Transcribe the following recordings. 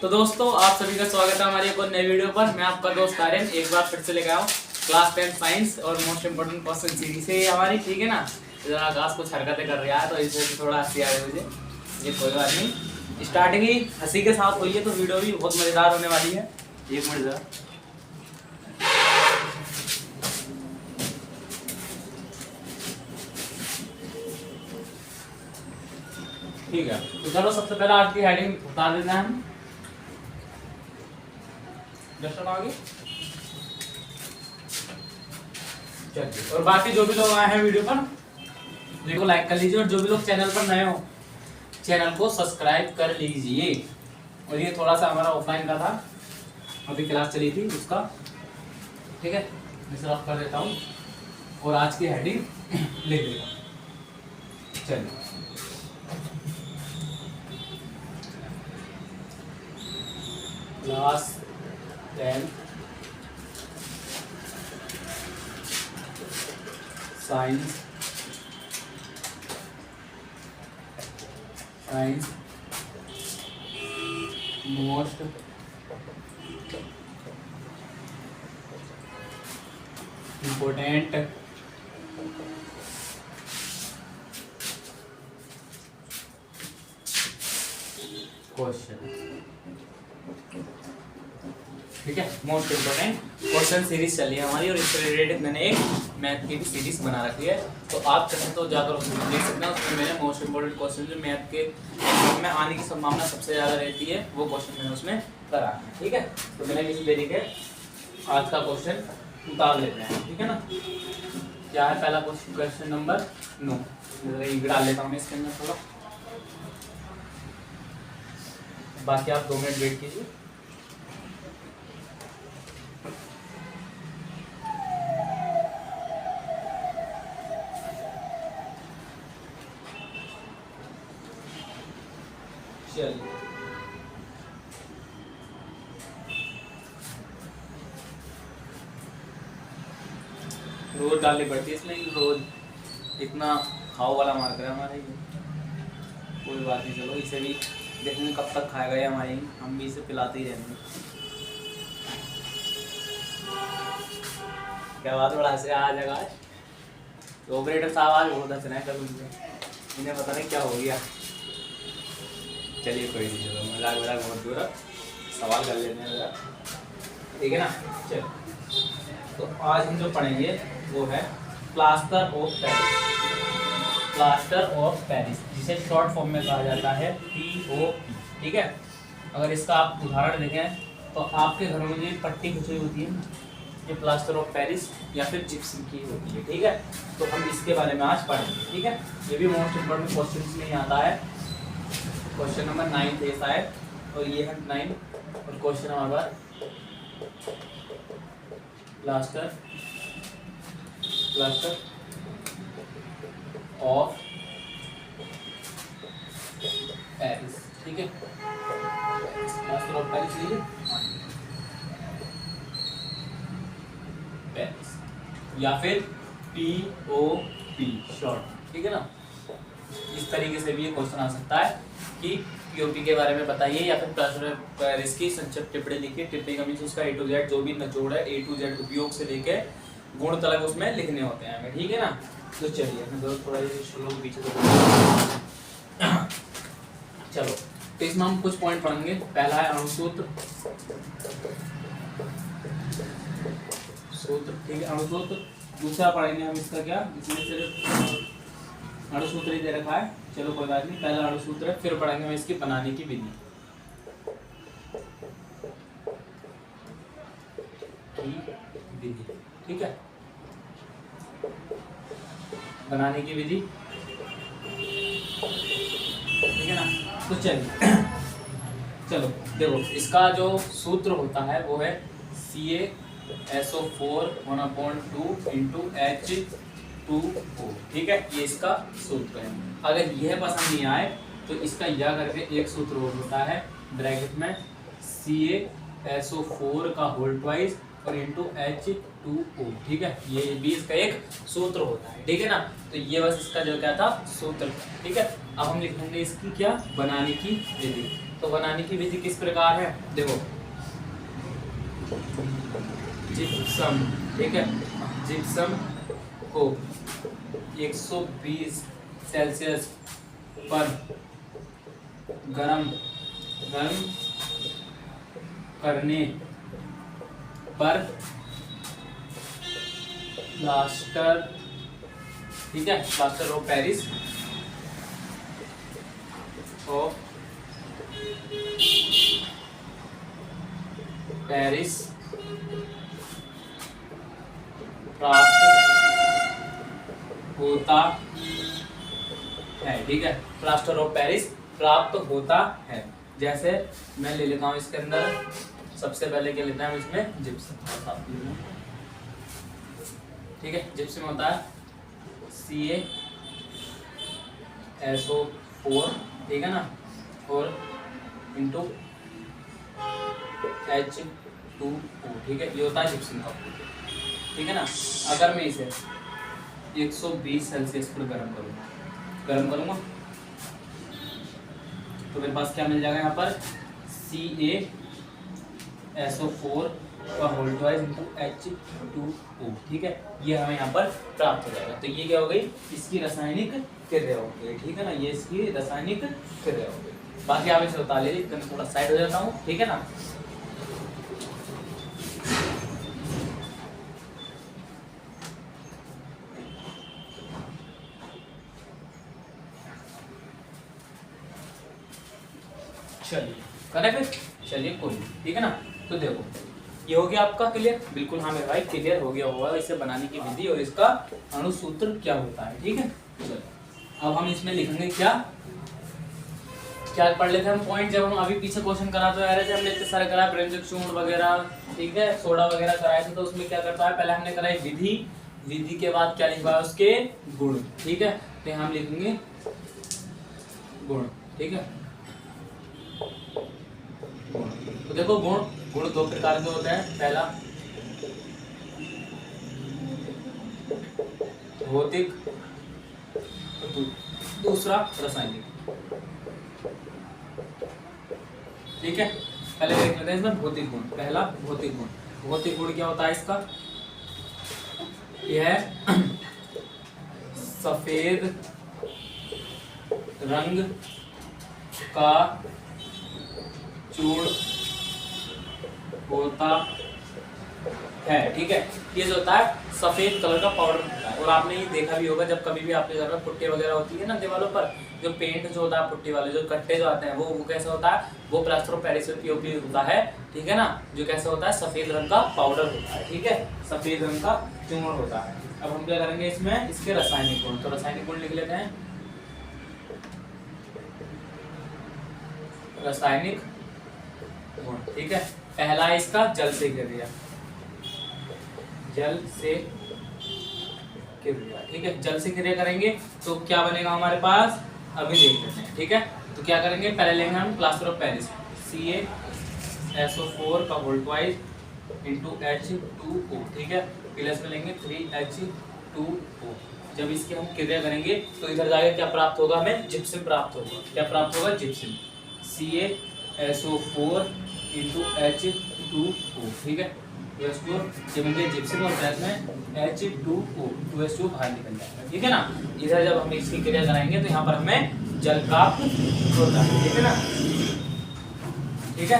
तो दोस्तों आप सभी का स्वागत है हमारी एक और नई वीडियो पर। मैं आपका दोस्त आर्यन एक बार फिर से लेकर आया हूँ क्लास 10 साइंस और मोस्ट इम्पोर्टेंट क्वेश्चन सीरीज है हमारी, ठीक है ना। जरा आकाश कुछ हरकतें कर रहा है तो इससे थोड़ा हंसी आ रही है मुझे, ये कोई बात नहीं। स्टार्टिंग ही हंसी के साथ हुई है तो वीडियो भी बहुत मज़ेदार होने वाली है। एक मिनट जरा, ठीक है। तो चलो सबसे पहले आज की हेडिंग बता देते हैं हम। दर्शन आगे चलिए, और बाकी जो भी लोग आए हैं वीडियो पर देखो लाइक कर लीजिए, और जो भी लोग चैनल पर नए हो चैनल को सब्सक्राइब कर लीजिए। और ये थोड़ा सा हमारा ऑफलाइन का था, अभी क्लास चली थी उसका, ठीक है। मैं सिर्फ कर देता हूँ और आज की हेडिंग लिख देता हूँ। चलिए class 10 science most important question, ठीक है। मोस्ट इम्पोर्टेंट क्वेश्चन सीरीज चली है हमारी, और इससे रिलेटेड मैंने एक मैथ की भी सीरीज बना रखी है। तो आप चाहें तो जाकर उसमें देख सकते हैं। उसमें मैंने मोस्ट इम्पोर्टेंट क्वेश्चन जो मैथ के एग्जाम में आने की संभावना सबसे ज़्यादा रहती है वो क्वेश्चन मैंने उसमें करा है, ठीक है। तो मैंने इस तरीके आज का क्वेश्चन उतार लेते हैं, ठीक है ना। क्या है पहला क्वेश्चन नंबर 9। डाल लेता हूँ मैं इसके अंदर थोड़ा, बाकी आप 2 मिनट वेट कीजिए। चलिए रोज डालनी पड़ती है इसमें, रोज इतना खाओ वाला मार्कर है हमारे ये। कोई बात नहीं, चलो इसे भी देखेंगे कब तक खाएगा ये हमारे, हम भी इसे पिलाते ही रहेंगे। क्या बात, बड़ा हंस रहा है आज आकाश। तो ऑपरेटर साहब आज बहुत हंस रहे हैं, कभी इन्हें पता नहीं क्या हो गया। चलिए कोई नहीं, चलो मजाक वजाक बहुत दूर, सवाल कर लेते हैं जरा, ठीक है ना। चलो तो आज हम जो पढ़ेंगे वो है plaster of Paris. Plaster of Paris जिसे शॉर्ट फॉर्म में कहा जाता है POP, ठीक है। अगर इसका आप उदाहरण देखें तो आपके घरों में जो पट्टी बिछी होती है ये प्लास्टर ऑफ पेरिस या फिर जिप्सम की होती है, ठीक है। तो हम इसके बारे में आज पढ़ेंगे, ठीक है। ये भी मोस्ट इम्पोर्टेंट क्वेश्चन में आता है। क्वेश्चन नंबर 9 ऐसा है, और ये है 9, और क्वेश्चन हमारा प्लास्टर ऑफ पेरिस, ठीक है। प्लास्टर ऑफ पेरिस लीजिए, पेरिस या फिर POP शॉर्ट, ठीक है ना। इस तरीके से भी ये क्वेश्चन आ सकता है कि POP के बारे में बताइए, या फिर प्लास्टर ऑफ पेरिस की संक्षिप्त टिप्पणी लिखिए। टिप्पणी का मीन्स उसका A to Z जो भी निचोड़ है, A to Z उपयोग से लेके गुण तक उसमें लिखने होते हैं हमें, ठीक है ना। तो चलिए मैं थोड़ा श्लोक पीछे चलो, तो इसमें हम कुछ पॉइंट पढ़ेंगे। पहला है अणुसूत्र, ठीक है, अणुसूत्र। दूसरा पढ़ेंगे हम इसका क्या, इसमें सिर्फ अणुसूत्र ही दे रखा है, चलो कोई बात नहीं। पहला अणुसूत्र है, फिर पढ़ेंगे हम इसकी बनाने की विधि, ठीक है, बनाने की विधि, ठीक है ना। तो चलिए चलो देखो, इसका जो सूत्र होता है वो है CaSO4 1/2 × H2O, ठीक है। ये इसका सूत्र है। अगर यह पसंद नहीं आए तो इसका यह करके एक सूत्र और होता है ब्रैकेट में CaSO4 का होल ट्वाइस और इंटू H2O, ठीक है। ये भी इसका एक सूत्र होता है, ठीक है ना। तो ये बस इसका जो क्या था सूत्र, ठीक है। अब हम लिखेंगे इसकी क्या बनाने की विधि। तो बनाने की विधि किस प्रकार है, देखो जिप्सम, ठीक है, जिप्सम को 120 सेल्सियस पर गर्म करने पर प्लास्टर, ठीक है, प्लास्टर ऑफ पेरिस प्राप्त होता है, ठीक है, प्लास्टर ऑफ पेरिस प्राप्त होता है। जैसे मैं ले लेता हूँ इसके अंदर, सबसे पहले क्या लेते हैं हम इसमें जिप्सम, ठीक है, जिप्सम होता है CaSO4, ठीक है ना, और इंटू H2O, ठीक है, ये होता है जिप्सम का, ठीक है ना। अगर मैं इसे 120 सेल्सियस पर गर्म करूंगा तो मेरे पास क्या मिल जाएगा यहाँ पर, CaSO4 का होल ट्वाइस इंटू H2O, ठीक है, ये हमें यहाँ पर प्राप्त हो जाएगा। तो ये क्या हो गई, इसकी रासायनिक क्रिया हो गई, ठीक है ना, ये इसकी रासायनिक क्रिया हो गई। बाकी आप इसे बता लीजिए, मैं थोड़ा साइड हो जाता हूँ, ठीक है ना। चलिए करेक्ट, चलिए कोई नहीं, ठीक है ना। तो देखो ये हो गया आपका क्लियर, बिल्कुल हाँ मेरे भाई क्लियर हो गया होगा इसे बनाने की विधि और इसका अणुसूत्र क्या होता है, ठीक है। चलो अब हम इसमें लिखेंगे क्या पढ़ लेते हैं हम पॉइंट। जब हम अभी पीछे क्वेश्चन कराते आ रहे थे, हमने इतने सारे कराए, व्यंजक चूर्ण वगैरह, ठीक है, सोडा वगैरह कराए थे, तो उसमें क्या करता है, पहले हमने कराई विधि के बाद क्या लिखवाया, उसके गुण, ठीक है, तो हम लिखेंगे गुण, ठीक है। तो देखो गुण दो प्रकार के होते हैं, पहला भौतिक, दूसरा रासायनिक, ठीक है। पहले देख लेते हैं इसमें भौतिक गुण। पहला भौतिक गुण क्या होता है इसका, यह सफेद रंग का चूर्ण होता है, ठीक है। ये जो होता है सफेद कलर का पाउडर होता है, और आपने ये देखा भी होगा जब कभी भी आपके घर में पुट्टी वगैरह होती है ना दीवारों पर, जो पेंट जो होता है पुट्टी वाले जो कट्टे जो आते हैं वो कैसा होता है, वो प्लास्टर ऑफ पेरिस पीओपी होता है, ठीक है ना, जो कैसा होता है सफेद रंग का पाउडर होता है, ठीक है, सफेद रंग का चूर्ण होता है। अब हम क्या करेंगे इसमें, इसके रासायनिक गुण, तो रासायनिक गुण लिख लेते हैं। रासायनिक गुण, ठीक है। पहला है इसका जल से क्रिया, ठीक है, जल से क्रिया करेंगे तो क्या बनेगा हमारे पास, अभी देख लेते हैं, ठीक है। तो क्या करेंगे, पहले लेंगे हम प्लास्टर ऑफ पेरिस, CaSO4 का होल ट्वाइस इंटू H2O, ठीक है, प्लस में लेंगे 3H2O। जब इसकी हम क्रिया करेंगे तो इधर जाके क्या प्राप्त होगा, हमें जिप्सम प्राप्त होगा। क्या प्राप्त होगा, जिप्सम, CaSO4 इंटू H2O, ठीक है, जब इनके जिप्सम और प्लस में H2O, 2H2 बाहर निकल जाएगा, ठीक है ना। इधर जब हम इसकी क्रिया कराएंगे तो यहाँ पर हमें जल प्राप्त होता है, ठीक है ना, ठीक है,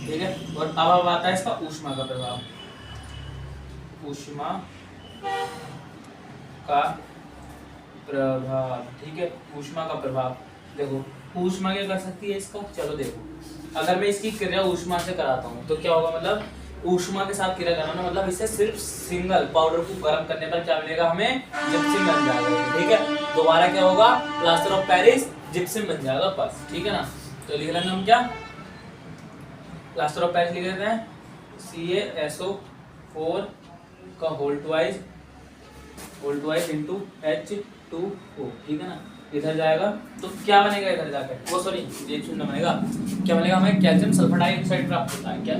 ठीक है। और अब आता है इसका ऊष्मा का प्रभाव, ऊष्मा का प्रभाव, ठीक है, ऊष्मा का प्रभाव। देखो ऊष्मा क्या कर सकती है इसका, चलो देखो, अगर मैं इसकी क्रिया ऊष्मा से कराता हूँ तो क्या होगा, मतलब ऊष्मा के साथ क्रिया कराना मतलब इससे सिर्फ सिंगल पाउडर को गर्म करने पर क्या मिलेगा, हमें जिप्सम बन जाएगा, ठीक है। दोबारा क्या होगा, प्लास्टर ऑफ पेरिस जिप्सम बन जाएगा बस, ठीक है ना। तो लिख लेंगे हम क्या, प्लास्टर ऑफ पेरिस लिख लेते हैं CaSO4 का होल ट्वाइस इंटू H2O, ठीक है ना। इधर जाएगा तो क्या बनेगा, इधर जाकर वो सॉरी ये शून्य बनेगा, क्या बनेगा, हमें कैल्शियम सल्फर डाइऑक्साइड प्राप्त होता है, क्या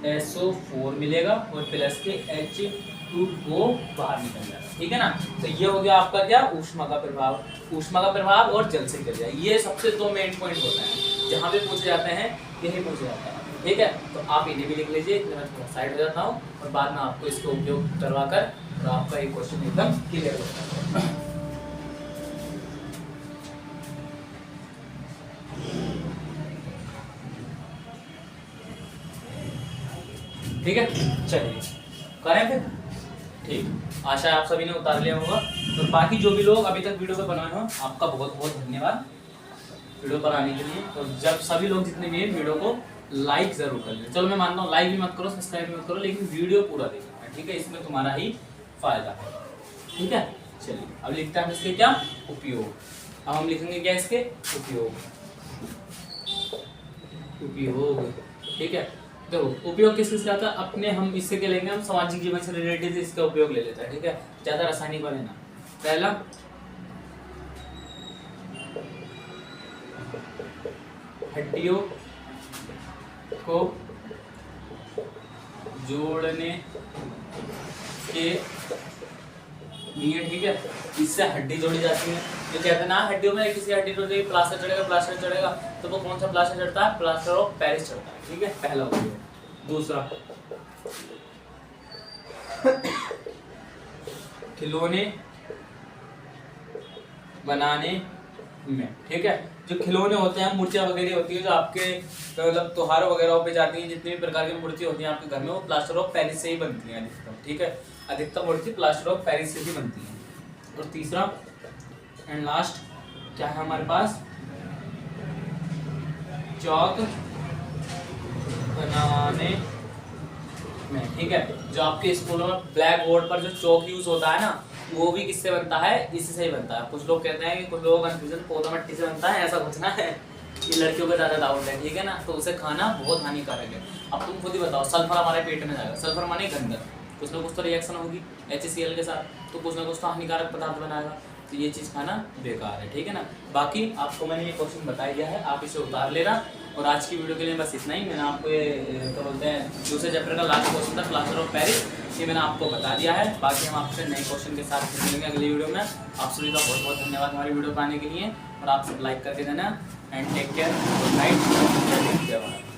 CaSO4 मिलेगा और प्लस के H2 वो बाहर निकल जाएगा, ठीक है ना। तो ये हो गया आपका क्या, ऊष्मा का प्रभाव, ऊष्मा का प्रभाव और जल से क्रिया, ये सबसे दो मेन पॉइंट होते हैं जहाँ पे पूछे जाते हैं, यही पूछे जाते हैं, ठीक है। तो आप इन्हें भी लिख लीजिए, मैं थोड़ा साइड हो जाता हूँ और बाद में आपको इसका उपयोग करवा कर और आपका एक क्वेश्चन एकदम क्लियर होता है। ठीक है, चलिए करें फिर। ठीक, आशा है आप सभी ने उतार लिया होगा। और बाकी जो भी लोग अभी तक वीडियो पे बनाए हो, आपका बहुत बहुत धन्यवाद वीडियो पर आने के लिए। और जब सभी लोग जितने भी हैं वीडियो को लाइक जरूर कर लें। चलो मैं मानता हूँ लाइक भी मत करो, सब्सक्राइब भी मत करो, लेकिन वीडियो पूरा देखना है, ठीक है, इसमें तुम्हारा ही फायदा है, ठीक है। चलिए अब लिखते हैं इसके क्या उपयोग। अब हम लिखेंगे क्या इसके उपयोग, उपयोग, ठीक है। देखो उपयोग किस किस का आता है, अपने हम इससे क्या लेंगे, हम सामाजिक जीवन से रिलेटेड इसका उपयोग ले लेते हैं, ठीक है, ज्यादा रासायनिक वाले ना। पहला हड्डियों को जोड़ने के लिए, ठीक है, इससे हड्डी जोड़ी जाती है। जो कहते हैं ना हड्डियों में किसी हड्डी जोड़ी प्लास्टर चढ़ेगा, प्लास्टर चढ़ेगा, तो वो कौन सा प्लास्टर चढ़ता है, प्लास्टर ऑफ पेरिस चढ़ता है, ठीक है, पहला उपयोग। दूसरा खिलौने बनाने में, ठीक है, जो खिलौने होते हैं, मूर्तियां वगैरह होती है जो आपके मतलब त्योहार वगैरह पे जाती हैं, जितनी भी प्रकार की मूर्ति होती हैं आपके घर में, वो प्लास्टर ऑफ पेरिस से ही बनती हैं अधिकतम, ठीक है, अधिकतम मूर्ति प्लास्टर ऑफ पेरिस से ही बनती है। और तीसरा एंड लास्ट क्या है हमारे पास, चौक बनाने में, ठीक है, जो आपके स्कूलों में ब्लैक बोर्ड पर जो चौक यूज होता है ना, वो भी किससे बनता है, इससे ही बनता है। कुछ लोग कहते हैं कि कुछ लोगों का कंफ्यूजन पौधा मिट्टी से बनता है, ऐसा कुछ ना है, ये लड़कियों का ज़्यादा डाउट है, ठीक है ना। तो उसे खाना बहुत हानिकारक है। अब तुम खुद ही बताओ, सल्फर हमारे पेट में जाएगा, सल्फर माने गंदक, कुछ ना कुछ तो रिएक्शन होगी HCl के साथ, तो कुछ ना कुछ तो हानिकारक पदार्थ बनाएगा, तो ये चीज़ खाना बेकार है, ठीक है ना। बाकी आपको मैंने ये क्वेश्चन बता दिया है, आप इसे उतार लेना। और आज की वीडियो के लिए बस इतना ही। मैंने आपको ये क्या बोलते हैं दूसरे चैप्टर का लास्ट क्वेश्चन था प्लास्टर ऑफ पेरिस, ये मैंने आपको बता दिया है। बाकी हम आपसे नए क्वेश्चन के साथ मिलेंगे अगली वीडियो में। आप सभी का बहुत बहुत धन्यवाद हमारी वीडियो पाने के लिए, और आप सब लाइक करके देना। And take care, good night, जय हिंद, जय भारत।